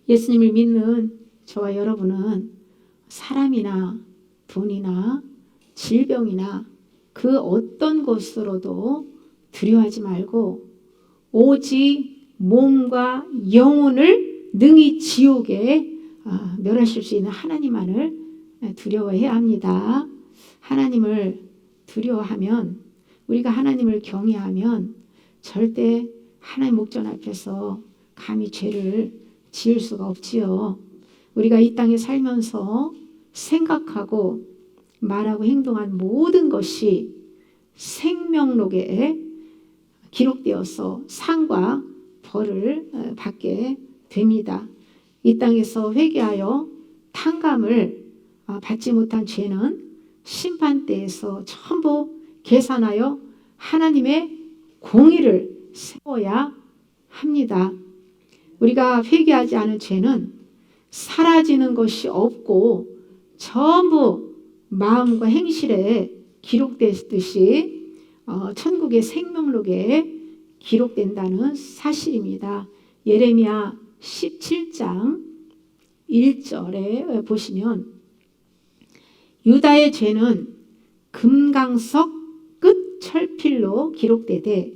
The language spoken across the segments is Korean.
예수님을 믿는 저와 여러분은 사람이나 돈이나 질병이나 그 어떤 것으로도 두려워하지 말고 오직 몸과 영혼을 능히 지옥에 멸하실 수 있는 하나님만을 두려워해야 합니다. 하나님을 두려워하면, 우리가 하나님을 경외하면 절대 하나님 목전 앞에서 감히 죄를 지을 수가 없지요. 우리가 이 땅에 살면서 생각하고 말하고 행동한 모든 것이 생명록에 기록되어서 상과 벌을 받게 됩니다. 이 땅에서 회개하여 탕감을 받지 못한 죄는 심판대에서 전부 계산하여 하나님의 공의를 세워야 합니다. 우리가 회개하지 않은 죄는 사라지는 것이 없고 전부 마음과 행실에 기록되듯이 천국의 생명록에 기록된다는 사실입니다. 예레미야 17장 1절에 보시면 유다의 죄는 금강석 끝 철필로 기록되되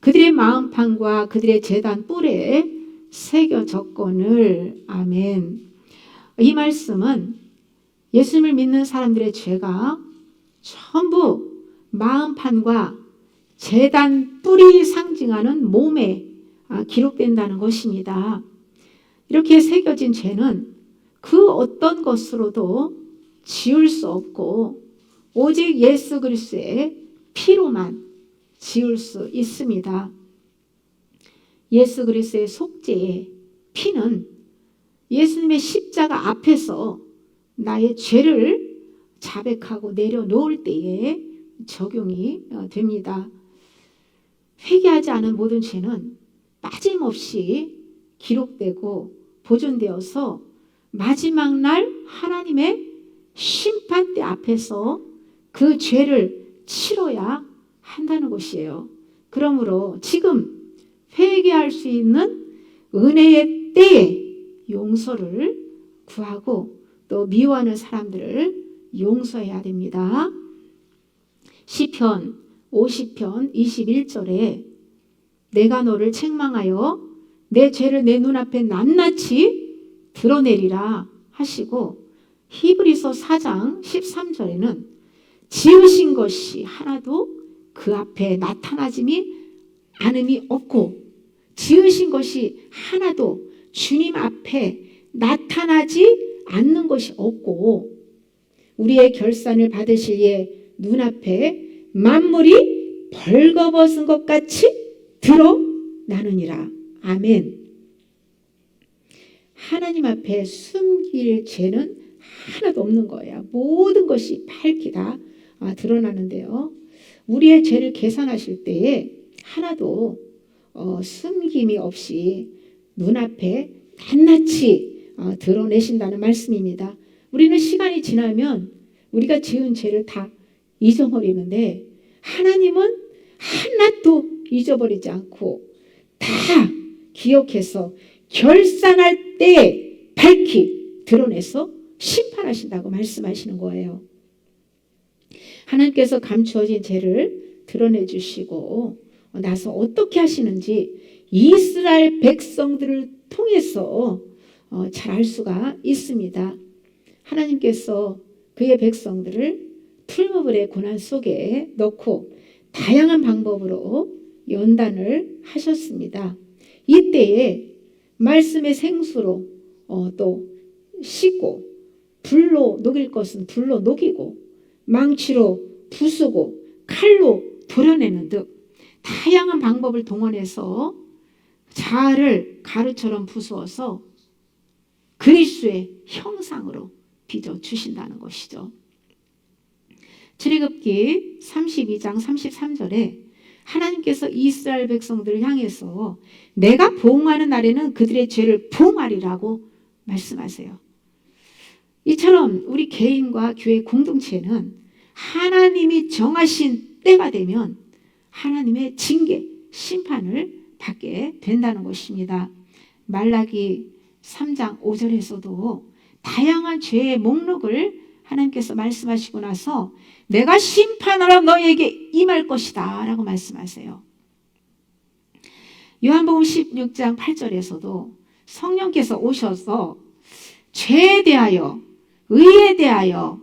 그들의 마음판과 그들의 제단 뿔에 새겨졌거늘. 아멘. 이 말씀은 예수님을 믿는 사람들의 죄가 전부 마음판과 제단 뿔이 상징하는 몸에 기록된다는 것입니다. 이렇게 새겨진 죄는 그 어떤 것으로도 지울 수 없고 오직 예수 그리스도의 피로만 지울 수 있습니다. 예수 그리스도의 속죄의 피는 예수님의 십자가 앞에서 나의 죄를 자백하고 내려놓을 때에 적용이 됩니다. 회개하지 않은 모든 죄는 빠짐없이 기록되고 보존되어서 마지막 날 하나님의 심판대 앞에서 그 죄를 치러야 한다는 것이에요. 그러므로 지금 회개할 수 있는 은혜의 때에 용서를 구하고 또 미워하는 사람들을 용서해야 됩니다. 시편 50편 21절에 내가 너를 책망하여 내 죄를 내 눈앞에 낱낱이 드러내리라 하시고 히브리서 4장 13절에는 지으신 것이 하나도 그 앞에 나타나짐이 않음이 없고 지으신 것이 하나도 주님 앞에 나타나지 않는 것이 없고 우리의 결산을 받으실 이의 눈앞에 만물이 벌거벗은 것 같이 드러나느니라. 아멘. 하나님 앞에 숨길 죄는 하나도 없는 거예요. 모든 것이 밝히 다 드러나는데요. 우리의 죄를 계산하실 때에 하나도 숨김이 없이 눈앞에 낱낱이 드러내신다는 말씀입니다. 우리는 시간이 지나면 우리가 지은 죄를 다 잊어버리는데 하나님은 하나도 잊어버리지 않고 다 기억해서 결산할 때 밝히 드러내서 심판하신다고 말씀하시는 거예요. 하나님께서 감추어진 죄를 드러내 주시고 나서 어떻게 하시는지 이스라엘 백성들을 통해서 잘 알 수가 있습니다. 하나님께서 그의 백성들을 풀무불의 고난 속에 넣고 다양한 방법으로 연단을 하셨습니다. 이때에 말씀의 생수로 또 씻고 불로 녹일 것은 불로 녹이고 망치로 부수고 칼로 도려내는 등 다양한 방법을 동원해서 자아를 가루처럼 부수어서 그리스도의 형상으로 빚어주신다는 것이죠. 출애굽기 32장 33절에 하나님께서 이스라엘 백성들을 향해서 내가 보응하는 날에는 그들의 죄를 보응하리라고 말씀하세요. 이처럼 우리 개인과 교회 공동체는 하나님이 정하신 때가 되면 하나님의 징계, 심판을 받게 된다는 것입니다. 말라기 3장 5절에서도 다양한 죄의 목록을 하나님께서 말씀하시고 나서 내가 심판하러 너에게 임할 것이다 라고 말씀하세요. 요한복음 16장 8절에서도 성령께서 오셔서 죄에 대하여, 의에 대하여,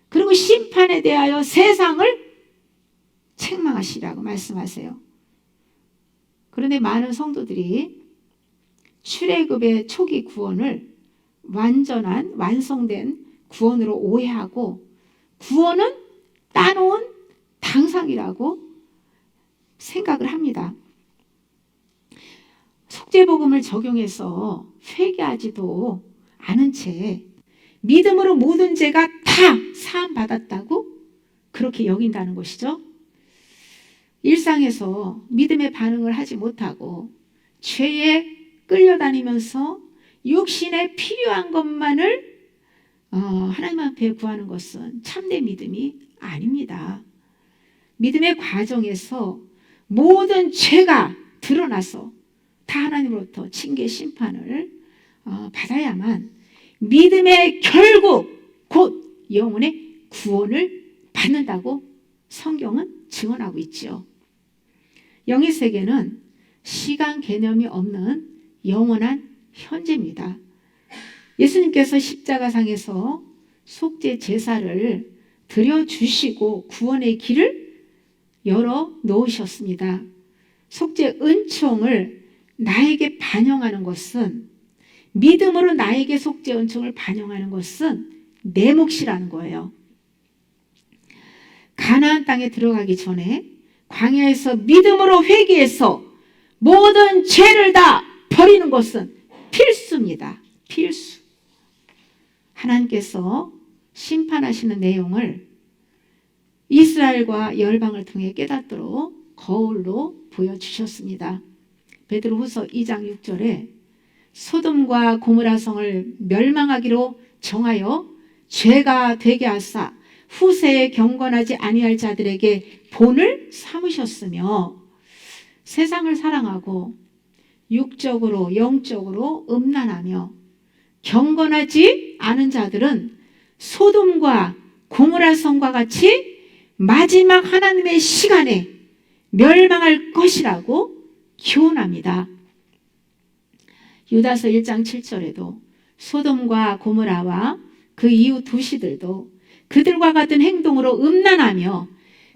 그리고 심판에 대하여 세상을 책망하시라고 말씀하세요. 그런데 많은 성도들이 출애굽의 초기 구원을 완전한 완성된 구원으로 오해하고 구원은 따놓은 당상이라고 생각을 합니다. 속죄복음을 적용해서 회개하지도 않은 채 믿음으로 모든 죄가 다 사함받았다고 그렇게 여긴다는 것이죠. 일상에서 믿음의 반응을 하지 못하고 죄에 끌려다니면서 육신에 필요한 것만을 하나님 앞에 구하는 것은 참된 믿음이 아닙니다. 믿음의 과정에서 모든 죄가 드러나서 다 하나님으로부터 징계 심판을 받아야만 믿음의 결국 곧 영혼의 구원을 받는다고 성경은 증언하고 있지요. 영의 세계는 시간 개념이 없는 영원한 현재입니다. 예수님께서 십자가상에서 속죄 제사를 드려주시고 구원의 길을 열어 놓으셨습니다. 속죄 은총을 나에게 반영하는 것은, 믿음으로 나에게 속죄 은총을 반영하는 것은 내 몫이라는 거예요. 가나안 땅에 들어가기 전에 광야에서 믿음으로 회개해서 모든 죄를 다 버리는 것은 필수입니다. 필수. 하나님께서 심판하시는 내용을 이스라엘과 열방을 통해 깨닫도록 거울로 보여주셨습니다. 베드로후서 2장 6절에 소돔과 고모라 성을 멸망하기로 정하여 죄가 되게 하사 후세에 경건하지 아니할 자들에게 본을 삼으셨으며, 세상을 사랑하고 육적으로 영적으로 음란하며 경건하지 않은 자들은 소돔과 고모라 성과 같이 마지막 하나님의 시간에 멸망할 것이라고 교훈합니다. 유다서 1장 7절에도 소돔과 고모라와 그 이후 도시들도 그들과 같은 행동으로 음란하며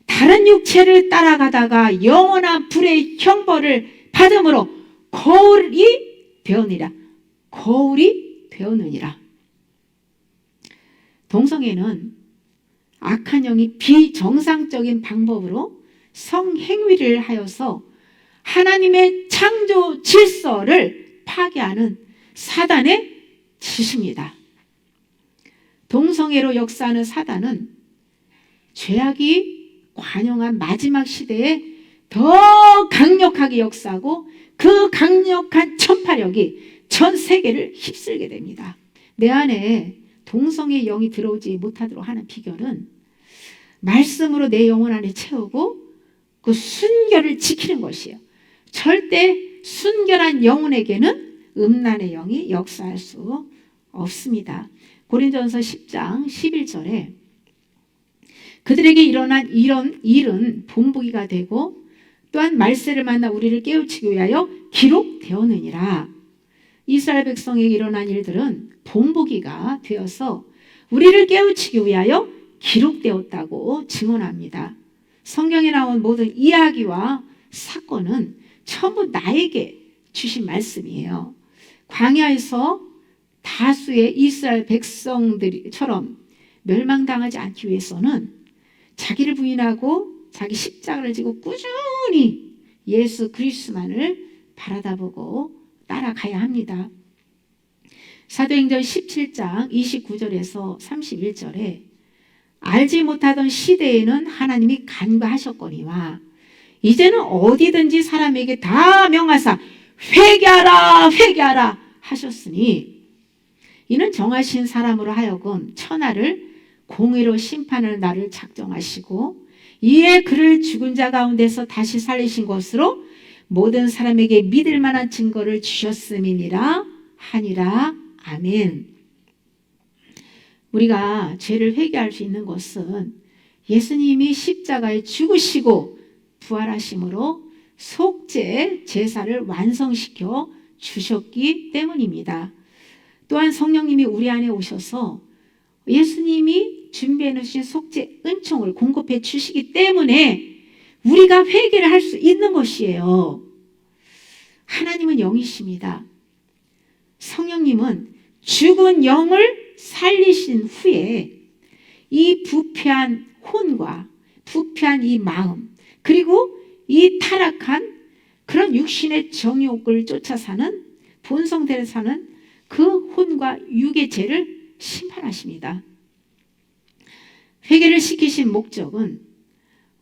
다른 육체를 따라가다가 영원한 불의 형벌을 받음으로 거울이 되었느니라. 거울이 되었느니라. 동성애는 악한 영이 비정상적인 방법으로 성행위를 하여서 하나님의 창조 질서를 파괴하는 사단의 짓입니다. 동성애로 역사하는 사단은 죄악이 관영한 마지막 시대에 더 강력하게 역사하고 그 강력한 천파력이 전 세계를 휩쓸게 됩니다. 내 안에 동성애 영이 들어오지 못하도록 하는 비결은 말씀으로 내 영혼 안에 채우고 그 순결을 지키는 것이에요. 절대 순결한 영혼에게는 음란의 영이 역사할 수 없습니다. 고린도전서 10장 11절에 그들에게 일어난 이런 일은 본보기가 되고 또한 말세를 만나 우리를 깨우치기 위하여 기록되었느니라. 이스라엘 백성에게 일어난 일들은 본보기가 되어서 우리를 깨우치기 위하여 기록되었다고 증언합니다. 성경에 나온 모든 이야기와 사건은 전부 나에게 주신 말씀이에요. 광야에서 다수의 이스라엘 백성들처럼 멸망당하지 않기 위해서는 자기를 부인하고 자기 십자가를 지고 꾸준히 예수 그리스도만을 바라다보고 따라가야 합니다. 사도행전 17장 29절에서 31절에 알지 못하던 시대에는 하나님이 간과하셨거니와 이제는 어디든지 사람에게 다 명하사 회개하라 회개하라 하셨으니 이는 정하신 사람으로 하여금 천하를 공의로 심판할 날을 작정하시고 이에 그를 죽은 자 가운데서 다시 살리신 것으로 모든 사람에게 믿을 만한 증거를 주셨음이니라 하니라. 아멘. 우리가 죄를 회개할 수 있는 것은 예수님이 십자가에 죽으시고 부활하심으로 속죄 제사를 완성시켜 주셨기 때문입니다. 또한 성령님이 우리 안에 오셔서 예수님이 준비해 놓으신 속죄 은총을 공급해 주시기 때문에 우리가 회개를 할 수 있는 것이에요. 하나님은 영이십니다. 성령님은 죽은 영을 살리신 후에 이 부패한 혼과 부패한 이 마음, 그리고 이 타락한 그런 육신의 정욕을 쫓아 사는, 본성대로 사는 그 혼과 육의 죄를 심판하십니다. 회개를 시키신 목적은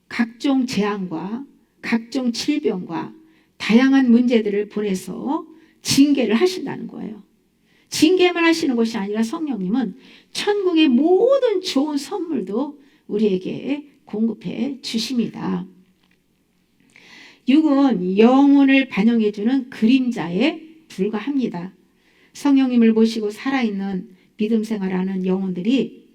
각종 재앙과 각종 질병과 다양한 문제들을 보내서 징계를 하신다는 거예요. 징계만 하시는 것이 아니라 성령님은 천국의 모든 좋은 선물도 우리에게 공급해 주십니다. 육은 영혼을 반영해주는 그림자에 불과합니다. 성령님을 모시고 살아있는 믿음 생활하는 영혼들이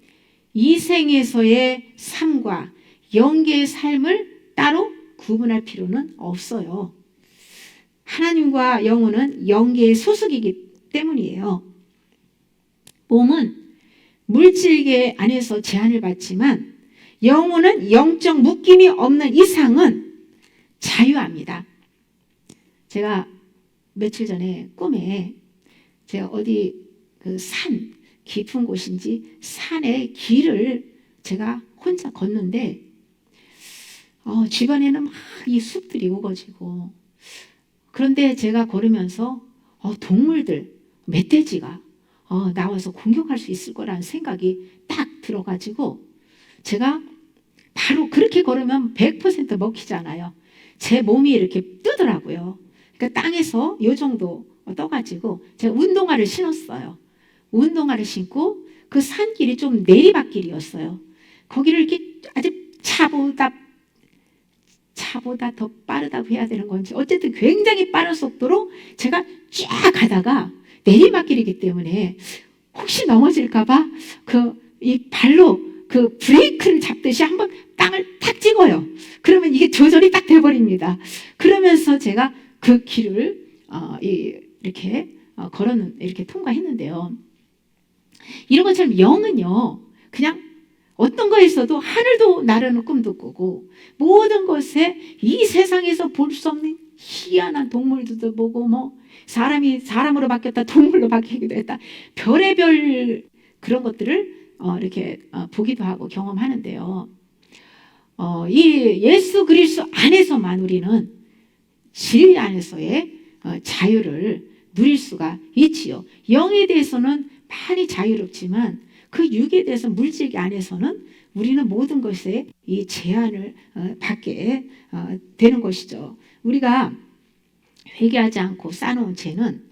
이 생에서의 삶과 영계의 삶을 따로 구분할 필요는 없어요. 하나님과 영혼은 영계의 소속이기 때문이에요. 몸은 물질계 안에서 제한을 받지만 영혼은 영적 묶임이 없는 이상은 자유합니다. 제가 며칠 전에 꿈에 제가 어디 그 산, 깊은 곳인지 산의 길을 제가 혼자 걷는데 주변에는 막 이 숲들이 우거지고, 그런데 제가 걸으면서 동물들, 멧돼지가 나와서 공격할 수 있을 거라는 생각이 딱 들어가지고 제가 바로 그렇게 걸으면 100% 먹히잖아요. 제 몸이 이렇게 뜨더라고요. 그러니까 땅에서 요 정도 떠가지고 제가 운동화를 신었어요. 운동화를 신고 그 산길이 좀 내리막길이었어요. 거기를 이렇게 아주 차보다 더 빠르다고 해야 되는 건지 어쨌든 굉장히 빠른 속도로 제가 쫙 가다가 내리막길이기 때문에 혹시 넘어질까봐 이 발로 그 브레이크를 잡듯이 한번 땅을 탁 찍어요. 그러면 이게 조절이 딱 돼버립니다. 그러면서 제가 그 길을 이렇게 이렇게 통과했는데요. 이런 것처럼 영은요, 그냥 어떤 거에서도 하늘도 나르는 꿈도 꾸고 모든 것에 이 세상에서 볼 수 없는 희한한 동물들도 보고 사람이 사람으로 바뀌었다 동물로 바뀌기도 했다 별의별 그런 것들을 이렇게 보기도 하고 경험하는데요. 이 예수 그리스도 안에서만 우리는 진리 안에서의 자유를 누릴 수가 있지요. 영에 대해서는 많이 자유롭지만 그 육에 대해서 물질계 안에서는 우리는 모든 것에 이 제한을 받게 되는 것이죠. 우리가 회개하지 않고 쌓아놓은 죄는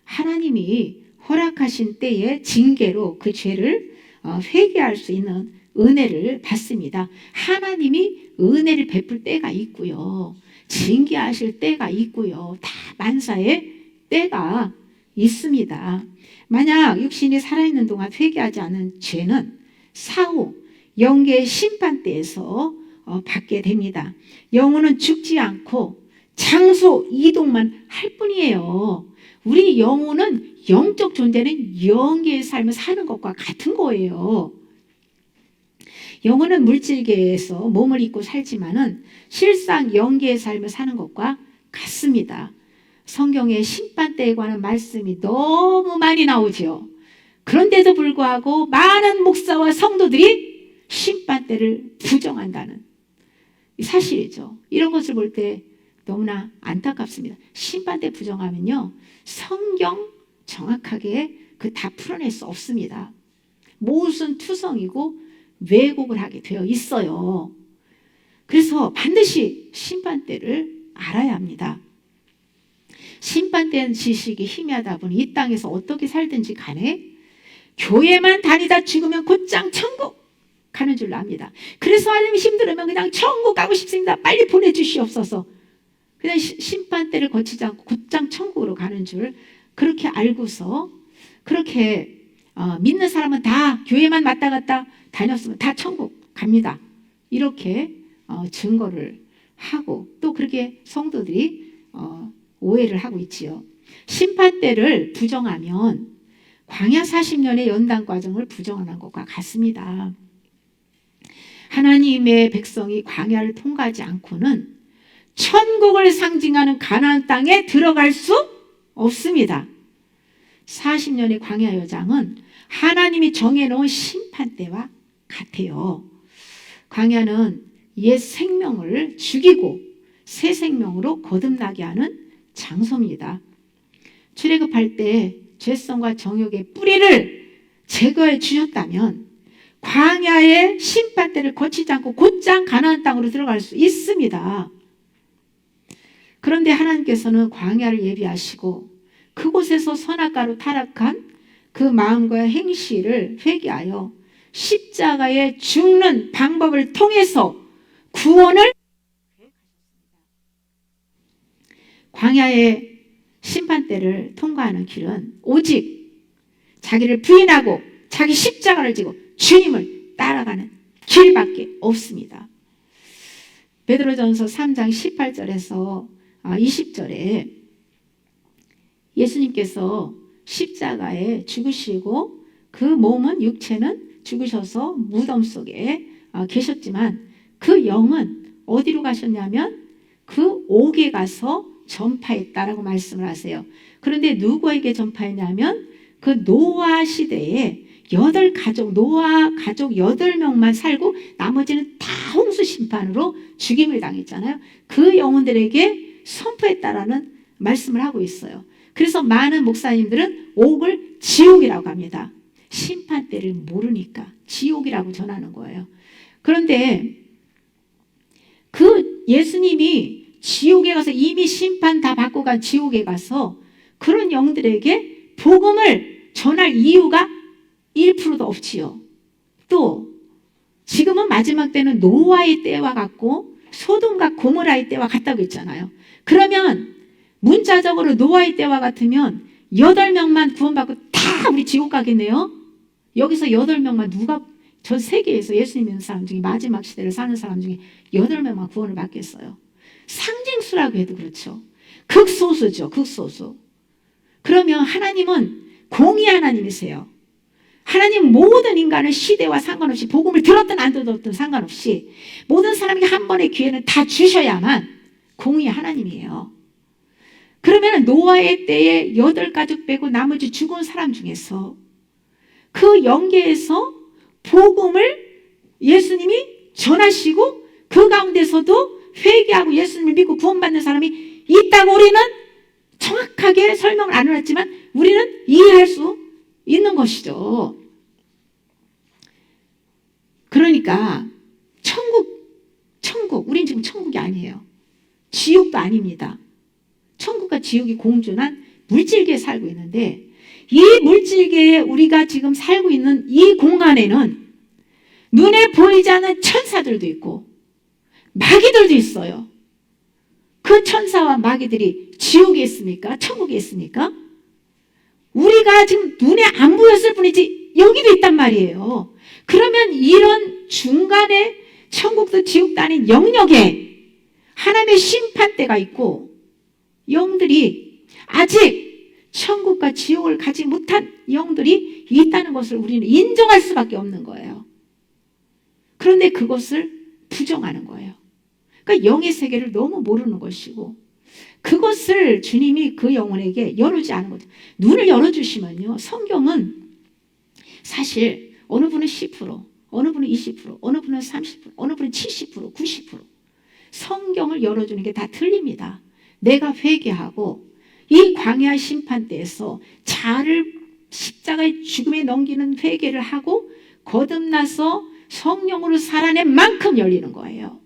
하나님이 허락하신 때의 징계로 그 죄를 회개할 수 있는 은혜를 받습니다. 하나님이 은혜를 베풀 때가 있고요. 징계하실 때가 있고요. 다 만사의 때가 있습니다. 만약 육신이 살아있는 동안 회개하지 않은 죄는 사후 영계의 심판대에서 받게 됩니다. 영혼은 죽지 않고 장소 이동만 할 뿐이에요. 우리 영혼은 영적 존재는 영계의 삶을 사는 것과 같은 거예요. 영혼은 물질계에서 몸을 입고 살지만은 실상 영계의 삶을 사는 것과 같습니다. 성경에 심판대에 관한 말씀이 너무 많이 나오죠. 그런데도 불구하고 많은 목사와 성도들이 심판대를 부정한다는 사실이죠. 이런 것을 볼 때 너무나 안타깝습니다. 심판대 부정하면요, 성경 정확하게 다 풀어낼 수 없습니다. 무슨 투성이고 왜곡을 하게 되어 있어요. 그래서 반드시 심판대를 알아야 합니다. 심판대는 지식이 희미하다 보니 이 땅에서 어떻게 살든지 간에 교회만 다니다 죽으면 곧장 천국 가는 줄 압니다. 그래서 하나님이 힘들으면 그냥 천국 가고 싶습니다. 빨리 보내주시옵소서. 그냥 심판대를 거치지 않고 곧장 천국으로 가는 줄 그렇게 알고서 그렇게 믿는 사람은 다 교회만 왔다 갔다 다녔으면 다 천국 갑니다. 이렇게 증거를 하고 또 그렇게 성도들이 오해를 하고 있지요. 심판대를 부정하면 광야 40년의 연단 과정을 부정하는 것과 같습니다. 하나님의 백성이 광야를 통과하지 않고는 천국을 상징하는 가나안 땅에 들어갈 수 없습니다. 40년의 광야 여정은 하나님이 정해놓은 심판대와 같아요. 광야는 옛 생명을 죽이고 새 생명으로 거듭나게 하는 장소입니다. 출애굽할 때 죄성과 정욕의 뿌리를 제거해 주셨다면 광야의 심판대를 거치지 않고 곧장 가나안 땅으로 들어갈 수 있습니다. 그런데 하나님께서는 광야를 예비하시고 그곳에서 선악과로 타락한 그 마음과 행실을 회개하여 십자가에 죽는 방법을 통해서 구원을 광야의 심판대를 통과하는 길은 오직 자기를 부인하고 자기 십자가를 지고 주님을 따라가는 길밖에 없습니다. 베드로전서 3장 18절에서 20절에 예수님께서 십자가에 죽으시고 그 몸은 육체는 죽으셔서 무덤 속에 계셨지만 그 영은 어디로 가셨냐면 그 옥에 가서 전파했다라고 말씀을 하세요. 그런데 누구에게 전파했냐면 그 노아 시대에 노아 가족 8명만 살고 나머지는 다 홍수 심판으로 죽임을 당했잖아요. 그 영혼들에게 선포했다라는 말씀을 하고 있어요. 그래서 많은 목사님들은 옥을 지옥이라고 합니다. 심판대를 모르니까 지옥이라고 전하는 거예요. 그런데 그 예수님이 지옥에 가서 이미 심판 다 받고 간 지옥에 가서 그런 영들에게 복음을 전할 이유가 1%도 없지요. 또 지금은 마지막 때는 노아의 때와 같고 소돔과 고모라의 때와 같다고 했잖아요. 그러면 문자적으로 노아의 때와 같으면 8명만 구원받고 다 우리 지옥 가겠네요. 여기서 8명만 누가 전 세계에서 예수님 믿는 사람 중에 마지막 시대를 사는 사람 중에 8명만 구원을 받겠어요. 상징수라고 해도 그렇죠. 극소수죠. 극소수. 그러면 하나님은 공의 하나님이세요. 하나님 모든 인간을 시대와 상관없이 복음을 들었든 안 들었든 상관없이 모든 사람에게 한 번의 기회는 다 주셔야만 공의 하나님이에요. 그러면 노아의 때에 8가족 빼고 나머지 죽은 사람 중에서 그 영계에서 복음을 예수님이 전하시고 그 가운데서도 회개하고 예수님을 믿고 구원받는 사람이 있다고 우리는 정확하게 설명을 안 해놨지만 우리는 이해할 수 있는 것이죠. 그러니까 천국, 우린 지금 천국이 아니에요. 지옥도 아닙니다. 천국과 지옥이 공존한 물질계에 살고 있는데 이 물질계에 우리가 지금 살고 있는 이 공간에는 눈에 보이지 않는 천사들도 있고 마귀들도 있어요. 그 천사와 마귀들이 지옥에 있습니까? 천국에 있습니까? 우리가 지금 눈에 안 보였을 뿐이지 여기도 있단 말이에요. 그러면 이런 중간에 천국도 지옥도 아닌 영역에 하나님의 심판대가 있고 영들이 아직 천국과 지옥을 가지 못한 영들이 있다는 것을 우리는 인정할 수밖에 없는 거예요. 그런데 그것을 부정하는 거예요. 그러니까 영의 세계를 너무 모르는 것이고 그것을 주님이 그 영혼에게 열어주지 않은 거죠. 눈을 열어주시면요. 성경은 사실 어느 분은 10%, 어느 분은 20%, 어느 분은 30%, 어느 분은 70%, 90% 성경을 열어주는 게 다 틀립니다. 내가 회개하고 이 광야 심판대에서 자아를 십자가의 죽음에 넘기는 회개를 하고 거듭나서 성령으로 살아낸 만큼 열리는 거예요.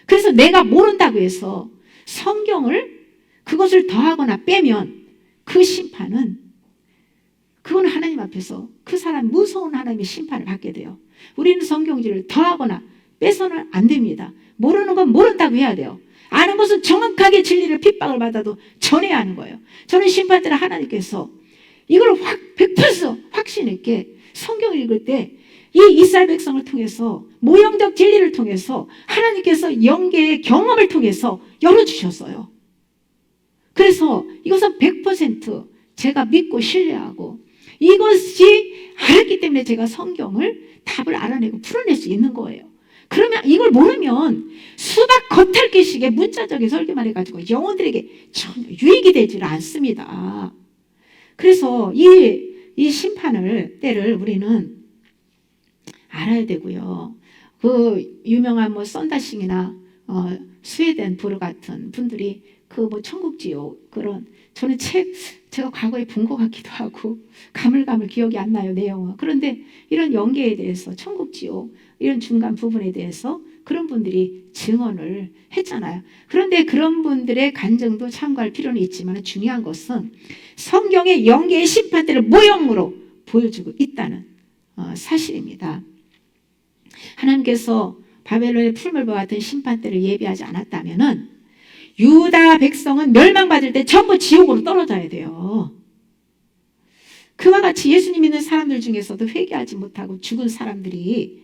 그래서 내가 모른다고 해서 성경을 그것을 더하거나 빼면 그 심판은 그건 하나님 앞에서 그 사람 무서운 하나님의 심판을 받게 돼요. 우리는 성경지를 더하거나 빼서는 안 됩니다. 모르는 건 모른다고 해야 돼요. 안 나는 무슨 정확하게 진리를 핍박을 받아도 전해야 하는 거예요. 저는 심판대로 하나님께서 이걸 100% 확신 있게 성경을 읽을 때 이 이스라엘 백성을 통해서 모형적 진리를 통해서 하나님께서 영계의 경험을 통해서 열어주셨어요. 그래서 이것은 100% 제가 믿고 신뢰하고 이것이 알았기 때문에 제가 성경을 답을 알아내고 풀어낼 수 있는 거예요. 그러면 이걸 모르면 수박 겉핥기식의 문자적인 설교만 해가지고 영혼들에게 전혀 유익이 되지를 않습니다. 그래서 이 심판을 때를 우리는 알아야 되고요. 그 유명한 뭐 썬다싱이나 스웨덴 부르 같은 분들이 그 뭐 천국지옥 그런 저는 제가 과거에 본 것 같기도 하고 가물가물 기억이 안 나요 내용은. 그런데 이런 연계에 대해서 천국지옥 이런 중간 부분에 대해서 그런 분들이 증언을 했잖아요. 그런데 그런 분들의 간증도 참고할 필요는 있지만 중요한 것은 성경의 영계의 심판대를 모형으로 보여주고 있다는 사실입니다. 하나님께서 바벨론의 풀물과 같은 심판대를 예비하지 않았다면은 유다 백성은 멸망받을 때 전부 지옥으로 떨어져야 돼요. 그와 같이 예수님 믿는 사람들 중에서도 회개하지 못하고 죽은 사람들이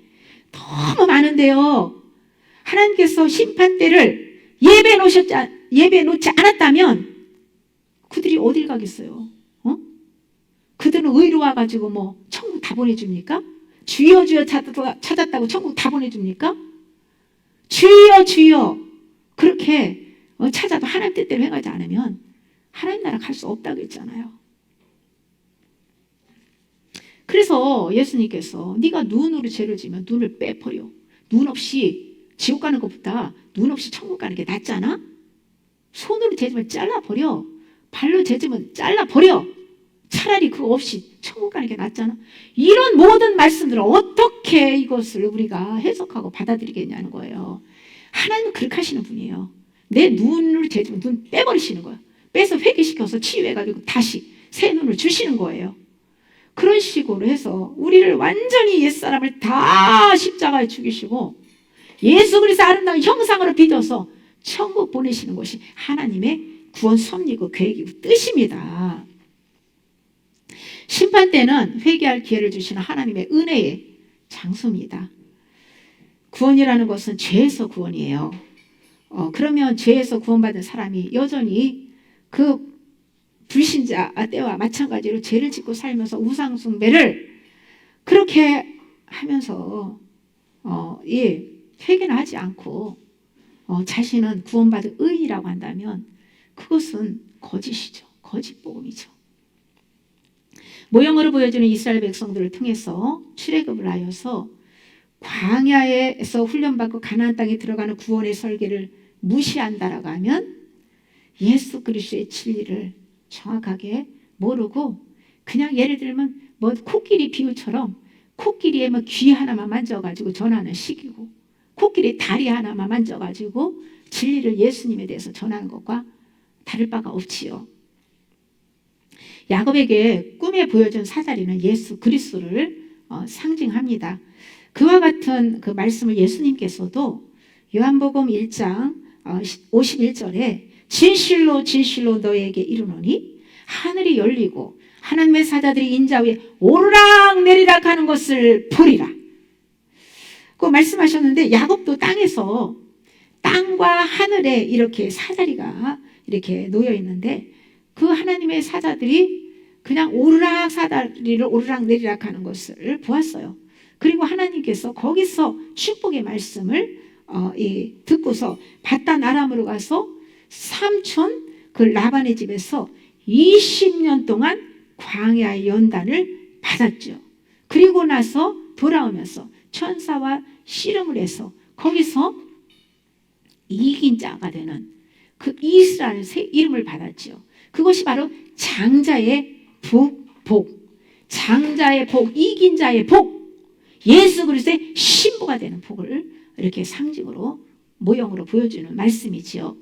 너무 많은데요. 하나님께서 심판대를 예배해 놓지 않았다면 그들이 어딜 가겠어요? 그들은 의로 와가지고 뭐 천국 다 보내줍니까? 주여 주여 찾았다고 천국 다 보내줍니까? 주여 주여 그렇게 찾아도 하나님 뜻대로 행하지 않으면 하나님 나라 갈 수 없다고 했잖아요. 그래서 예수님께서 네가 눈으로 죄를 지면 눈을 빼버려. 눈 없이 지옥 가는 것보다 눈 없이 천국 가는 게 낫잖아. 손으로 재지면 잘라버려. 발로 재지면 잘라버려. 차라리 그거 없이 천국 가는 게 낫잖아. 이런 모든 말씀들을 어떻게 이것을 우리가 해석하고 받아들이겠냐는 거예요. 하나님은 그렇게 하시는 분이에요. 내 눈을 재지면 눈 빼버리시는 거예요. 빼서 회개시켜서 치유해가지고 다시 새 눈을 주시는 거예요. 그런 식으로 해서 우리를 완전히 옛사람을 다 십자가에 죽이시고 예수 그리스도의 아름다운 형상으로 빚어서 천국 보내시는 것이 하나님의 구원 섭리고 계획이고 뜻입니다. 심판 때는 회개할 기회를 주시는 하나님의 은혜의 장소입니다. 구원이라는 것은 죄에서 구원이에요. 그러면 죄에서 구원받은 사람이 여전히 그 불신자 때와 마찬가지로 죄를 짓고 살면서 우상숭배를 그렇게 하면서 회개는 하지 않고 자신은 구원받은 의인이라고 한다면 그것은 거짓이죠. 거짓 복음이죠. 모형으로 보여주는 이스라엘 백성들을 통해서 출애굽을 하여서 광야에서 훈련받고 가나안 땅에 들어가는 구원의 설계를 무시한다라고 하면 예수 그리스도의 진리를 정확하게 모르고 그냥 예를 들면 뭐 코끼리 비유처럼 코끼리의 뭐 귀 하나만 만져가지고 전하는 식이고 코끼리 다리 하나만 만져가지고 진리를 예수님에 대해서 전하는 것과 다를 바가 없지요. 야곱에게 꿈에 보여준 사자리는 예수 그리스도를 상징합니다. 그와 같은 그 말씀을 예수님께서도 요한복음 1장 51절에 진실로 진실로 너희에게 이르노니 하늘이 열리고 하나님의 사자들이 인자 위에 오르락 내리락 하는 것을 보리라. 그 말씀하셨는데 야곱도 땅에서 땅과 하늘에 이렇게 사자리가 이렇게 놓여 있는데 그 하나님의 사자들이 그냥 오르락 사다리를 오르락 내리락 하는 것을 보았어요. 그리고 하나님께서 거기서 축복의 말씀을 듣고서 바단 아람으로 가서 삼촌 그 라반의 집에서 20년 동안 광야의 연단을 받았죠. 그리고 나서 돌아오면서 천사와 씨름을 해서 거기서 이긴 자가 되는 그 이스라엘 새 이름을 받았죠. 그것이 바로 장자의 복, 장자의 복, 이긴 자의 복, 예수 그리스도의 신부가 되는 복을 이렇게 상징으로 모형으로 보여주는 말씀이지요.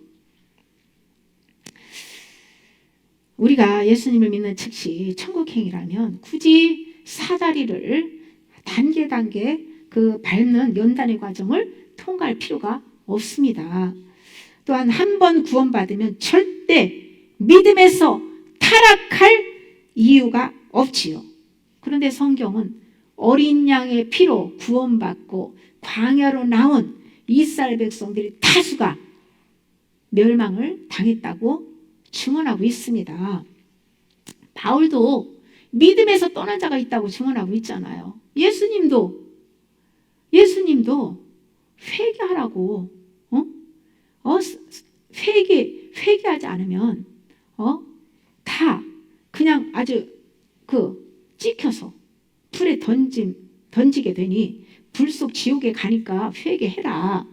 우리가 예수님을 믿는 즉시 천국행이라면 굳이 사다리를 단계 그 밟는 연단의 과정을 통과할 필요가 없습니다. 또한 한 번 구원받으면 절대 믿음에서 타락할 이유가 없지요. 그런데 성경은 어린 양의 피로 구원받고 광야로 나온 이스라엘 백성들이 다수가 멸망을 당했다고 증언하고 있습니다. 바울도 믿음에서 떠난 자가 있다고 증언하고 있잖아요. 예수님도 회개하라고, 회개하지 않으면 다 그냥 아주 찍혀서 불에 던지게 되니 불 속 지옥에 가니까 회개해라.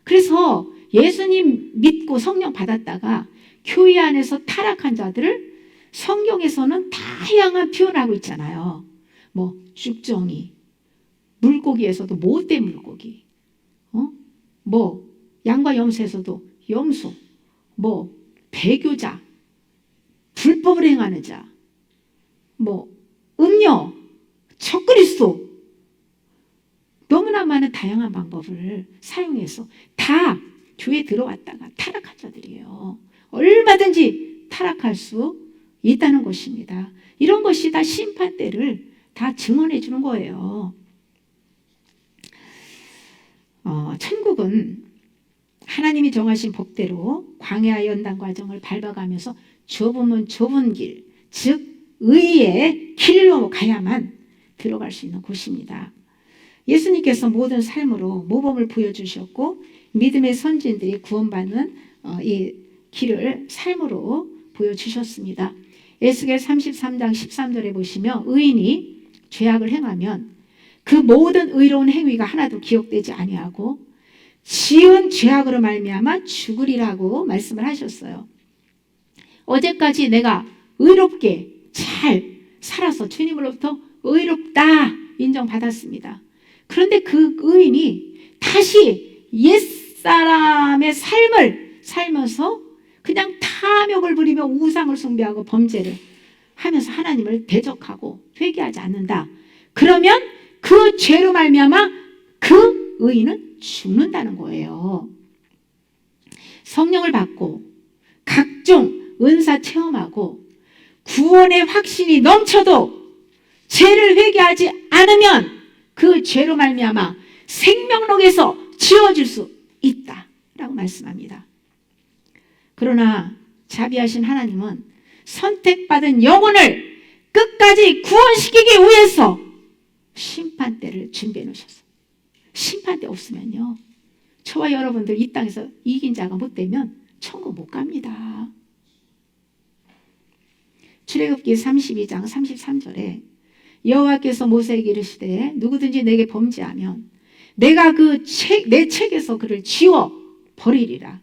그래서 예수님 믿고 성령 받았다가 교회 안에서 타락한 자들을 성경에서는 다양한 표현하고 있잖아요. 뭐 죽정이, 물고기에서도 못된 물고기, 뭐 양과 염소에서도 염소, 뭐 배교자, 불법을 행하는 자, 뭐 음녀, 적그리스도, 너무나 많은 다양한 방법을 사용해서 다 교회에 들어왔다가 타락한 자들이에요. 얼마든지 타락할 수 있다는 것입니다. 이런 것이 다 심판대를 다 증언해 주는 거예요. 천국은 하나님이 정하신 법대로 광야 연단 과정을 밟아가면서 좁으면 좁은 길, 즉 의의 길로 가야만 들어갈 수 있는 곳입니다. 예수님께서 모든 삶으로 모범을 보여주셨고 믿음의 선진들이 구원받는 이 길을 삶으로 보여주셨습니다. 에스겔 33장 13절에 보시면 의인이 죄악을 행하면 그 모든 의로운 행위가 하나도 기억되지 아니하고 지은 죄악으로 말미암아 죽으리라고 말씀을 하셨어요. 어제까지 내가 의롭게 잘 살아서 주님으로부터 의롭다 인정받았습니다. 그런데 그 의인이 다시 옛사람의 삶을 살면서 그냥 탐욕을 부리며 우상을 숭배하고 범죄를 하면서 하나님을 대적하고 회개하지 않는다. 그러면 그 죄로 말미암아 그 의인은 죽는다는 거예요. 성령을 받고 각종 은사 체험하고 구원의 확신이 넘쳐도 죄를 회개하지 않으면 그 죄로 말미암아 생명록에서 지워질 수 있다라고 말씀합니다. 그러나 자비하신 하나님은 선택받은 영혼을 끝까지 구원시키기 위해서 심판대를 준비해 놓으셨어요. 심판대 없으면요, 저와 여러분들 이 땅에서 이긴 자가 못 되면 천국 못 갑니다. 출애굽기 32장 33절에 여호와께서 모세에게 이르시되 누구든지 내게 범죄하면 내가 내 책에서 그를 지워 버리리라.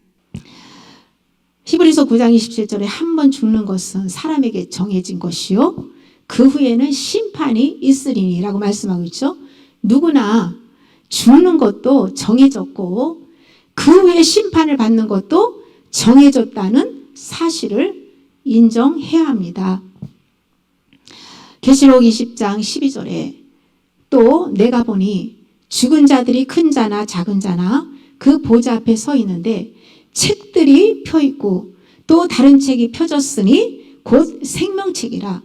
히브리서 9장 27절에 한 번 죽는 것은 사람에게 정해진 것이요 그 후에는 심판이 있으리니라고 말씀하고 있죠. 누구나 죽는 것도 정해졌고 그 후에 심판을 받는 것도 정해졌다는 사실을 인정해야 합니다. 계시록 20장 12절에 또 내가 보니 죽은 자들이 큰 자나 작은 자나 그 보좌 앞에 서 있는데 책들이 펴 있고 또 다른 책이 펴졌으니 곧 생명책이라.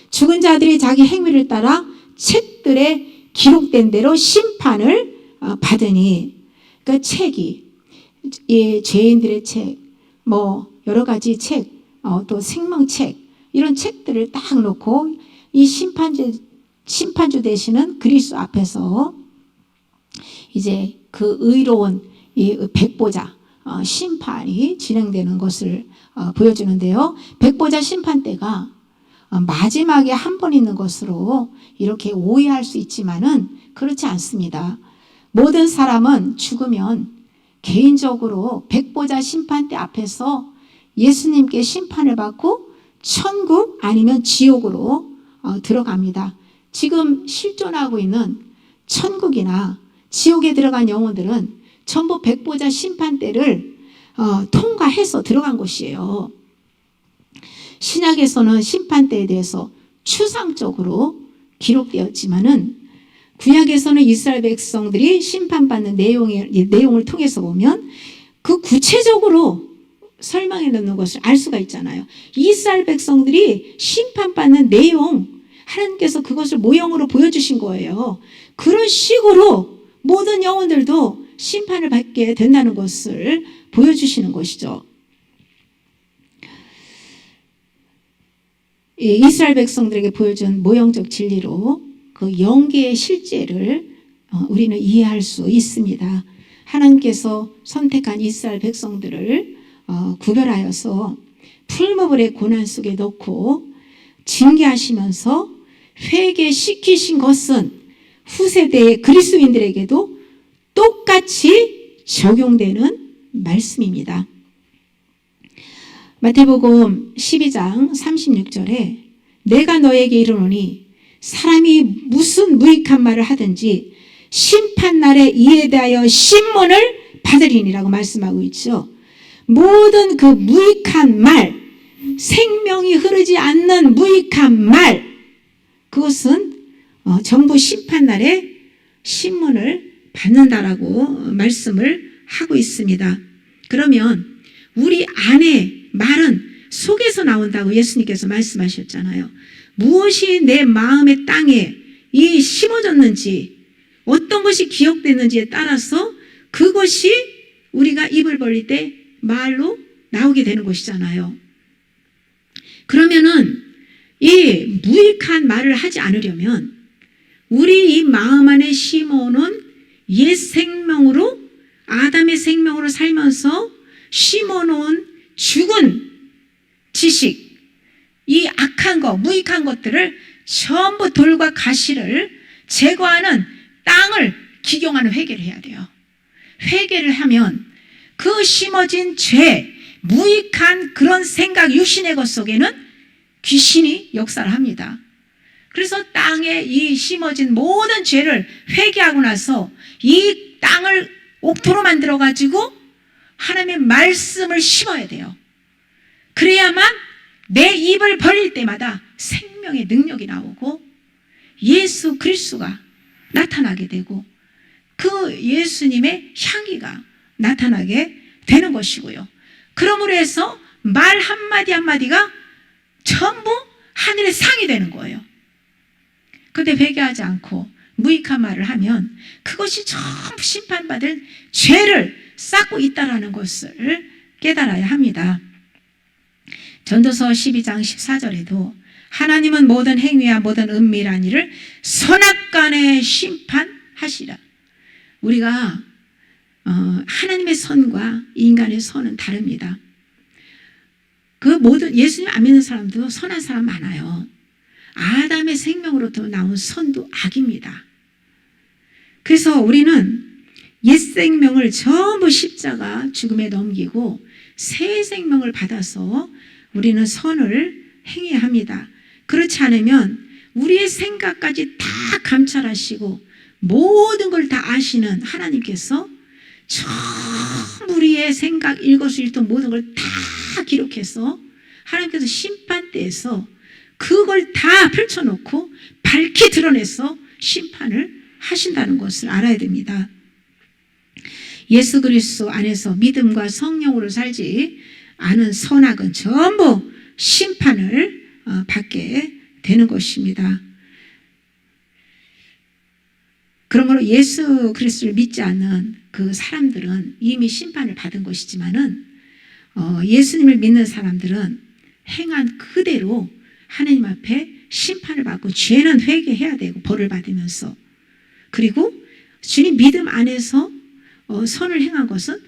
죽은 자들이 자기 행위를 따라 책들에 기록된 대로 심판을 받으니, 그 책이 죄인들의 책, 뭐 여러 가지 책, 또 생명책, 이런 책들을 딱 놓고 이 심판주 되시는 그리스도 앞에서 이제 그 의로운 이 백보자 심판이 진행되는 것을 보여주는데요. 백보자 심판대가 마지막에 한 번 있는 것으로 이렇게 오해할 수 있지만은 그렇지 않습니다. 모든 사람은 죽으면 개인적으로 백보자 심판대 앞에서 예수님께 심판을 받고 천국 아니면 지옥으로 들어갑니다. 지금 실존하고 있는 천국이나 지옥에 들어간 영혼들은 전부 백보자 심판대를 통과해서 들어간 곳이에요. 신약에서는 심판대에 대해서 추상적으로 기록되었지만은 구약에서는 이스라엘 백성들이 심판받는 내용을 통해서 보면 그 구체적으로 설명해 놓는 것을 알 수가 있잖아요. 이스라엘 백성들이 심판받는 내용, 하나님께서 그것을 모형으로 보여주신 거예요. 그런 식으로 모든 영혼들도 심판을 받게 된다는 것을 보여주시는 것이죠. 이스라엘 백성들에게 보여준 모형적 진리로 그 영계의 실제를 우리는 이해할 수 있습니다. 하나님께서 선택한 이스라엘 백성들을 구별하여서 풀무불의 고난 속에 넣고 징계하시면서 회개시키신 것은 후세대의 그리스도인들에게도 똑같이 적용되는 말씀입니다. 마태복음 12장 36절에 내가 너에게 이르노니 사람이 무슨 무익한 말을 하든지 심판날에 이에 대하여 신문을 받으리니라고 말씀하고 있죠. 모든 그 무익한 말, 생명이 흐르지 않는 무익한 말, 그것은 전부 심판날에 신문을 받는다라고 말씀을 하고 있습니다. 그러면 우리 안에 말은 속에서 나온다고 예수님께서 말씀하셨잖아요. 무엇이 내 마음의 땅에 심어졌는지, 어떤 것이 기억됐는지에 따라서 그것이 우리가 입을 벌릴 때 말로 나오게 되는 것이잖아요. 그러면은 이 무익한 말을 하지 않으려면 우리 이 마음 안에 심어놓은 옛 생명으로, 아담의 생명으로 살면서 심어놓은 죽은 지식, 이 악한 것, 무익한 것들을 전부 돌과 가시를 제거하는 땅을 기경하는 회개를 해야 돼요. 회개를 하면 그 심어진 죄, 무익한 그런 생각, 육신의 것 속에는 귀신이 역사를 합니다. 그래서 땅에 이 심어진 모든 죄를 회개하고 나서 이 땅을 옥토로 만들어가지고 하나님의 말씀을 심어야 돼요. 그래야만 내 입을 벌릴 때마다 생명의 능력이 나오고 예수 그리스도가 나타나게 되고 그 예수님의 향기가 나타나게 되는 것이고요. 그러므로 해서 말 한마디 한마디가 전부 하늘의 상이 되는 거예요. 그런데 회개하지 않고 무익한 말을 하면 그것이 전부 심판받을 죄를 쌓고 있다는 것을 깨달아야 합니다. 전도서 12장 14절에도 하나님은 모든 행위와 모든 은밀한 일을 선악간에 심판하시라. 우리가 하나님의 선과 인간의 선은 다릅니다. 그 모든 예수님 안 믿는 사람도 선한 사람 많아요. 아담의 생명으로부터 나온 선도 악입니다. 그래서 우리는 옛 생명을 전부 십자가 죽음에 넘기고 새 생명을 받아서 우리는 선을 행해야 합니다. 그렇지 않으면 우리의 생각까지 다 감찰하시고 모든 걸 다 아시는 하나님께서 전부 우리의 생각, 일거수일투 모든 걸 다 기록해서 하나님께서 심판대에서 그걸 다 펼쳐놓고 밝히 드러내서 심판을 하신다는 것을 알아야 됩니다. 예수 그리스도 안에서 믿음과 성령으로 살지 않은 선악은 전부 심판을 받게 되는 것입니다. 그러므로 예수 그리스도를 믿지 않는 그 사람들은 이미 심판을 받은 것이지만은 예수님을 믿는 사람들은 행한 그대로 하나님 앞에 심판을 받고 죄는 회개해야 되고 벌을 받으면서, 그리고 주님 믿음 안에서 선을 행한 것은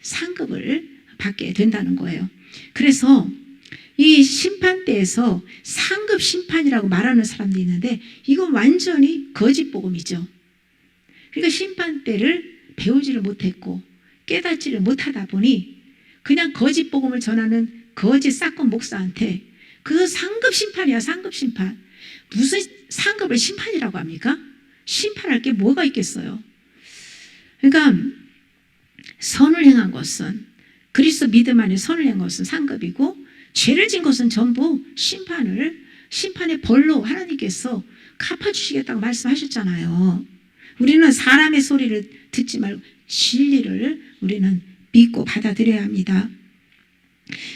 상급을 받게 된다는 거예요. 그래서 이 심판대에서 상급 심판이라고 말하는 사람도 있는데 이건 완전히 거짓 복음이죠. 그러니까 심판대를 배우지를 못했고 깨닫지를 못하다 보니 그냥 거짓 복음을 전하는 거짓 사건 목사한테 그 상급 심판이야, 상급 심판. 무슨 상급을 심판이라고 합니까? 심판할 게 뭐가 있겠어요? 그러니까 선을 행한 것은, 그리스도 믿음 안에 선을 행한 것은 상급이고 죄를 진 것은 전부 심판의 벌로 하나님께서 갚아주시겠다고 말씀하셨잖아요. 우리는 사람의 소리를 듣지 말고 진리를 우리는 믿고 받아들여야 합니다.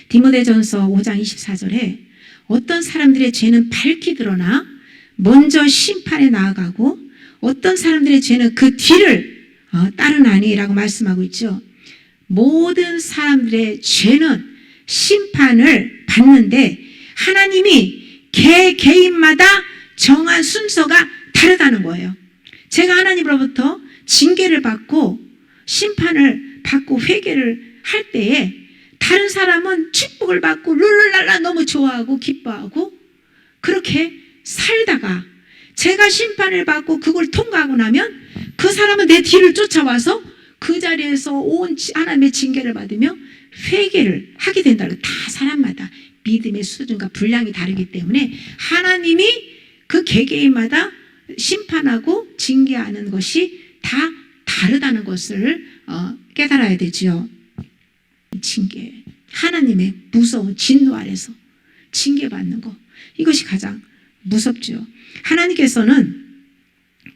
디모데전서 5장 24절에 어떤 사람들의 죄는 밝히 드러나 먼저 심판에 나아가고 어떤 사람들의 죄는 그 뒤를 따르나니 라고 말씀하고 있죠. 모든 사람들의 죄는 심판을 받는데 하나님이 개인마다 정한 순서가 다르다는 거예요. 제가 하나님으로부터 징계를 받고 심판을 받고 회개를 할 때에 다른 사람은 축복을 받고 룰루랄라 너무 좋아하고 기뻐하고 그렇게 살다가 제가 심판을 받고 그걸 통과하고 나면 그 사람은 내 뒤를 쫓아와서 그 자리에서 온 하나님의 징계를 받으며 회개를 하게 된다는, 다 사람마다 믿음의 수준과 분량이 다르기 때문에 하나님이 그 개개인마다 심판하고 징계하는 것이 다 다르다는 것을 깨달아야 되죠. 징계, 하나님의 무서운 진노 아래서 징계받는 것, 이것이 가장 무섭죠. 하나님께서는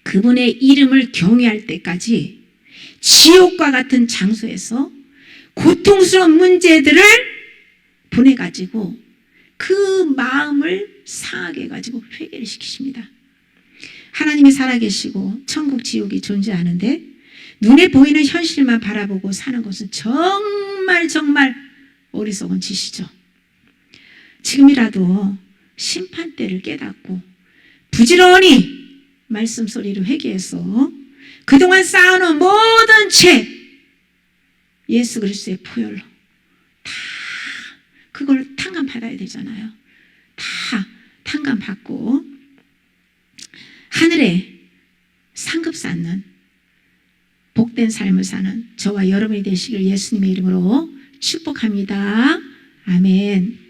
그분의 이름을 경외할 때까지 지옥과 같은 장소에서 고통스러운 문제들을 보내가지고 그 마음을 상하게 해가지고 회개를 시키십니다. 하나님이 살아계시고 천국 지옥이 존재하는데 눈에 보이는 현실만 바라보고 사는 것은 정말 어리석은 짓이죠. 지금이라도 심판대를 깨닫고 부지런히 말씀 소리로 회개해서 그동안 쌓아놓은 모든 죄 예수 그리스도의 보혈로 다 그걸 탕감받아야 되잖아요. 다 탕감받고 하늘에 상급 쌓는 복된 삶을 사는 저와 여러분이 되시길 예수님의 이름으로 축복합니다. 아멘.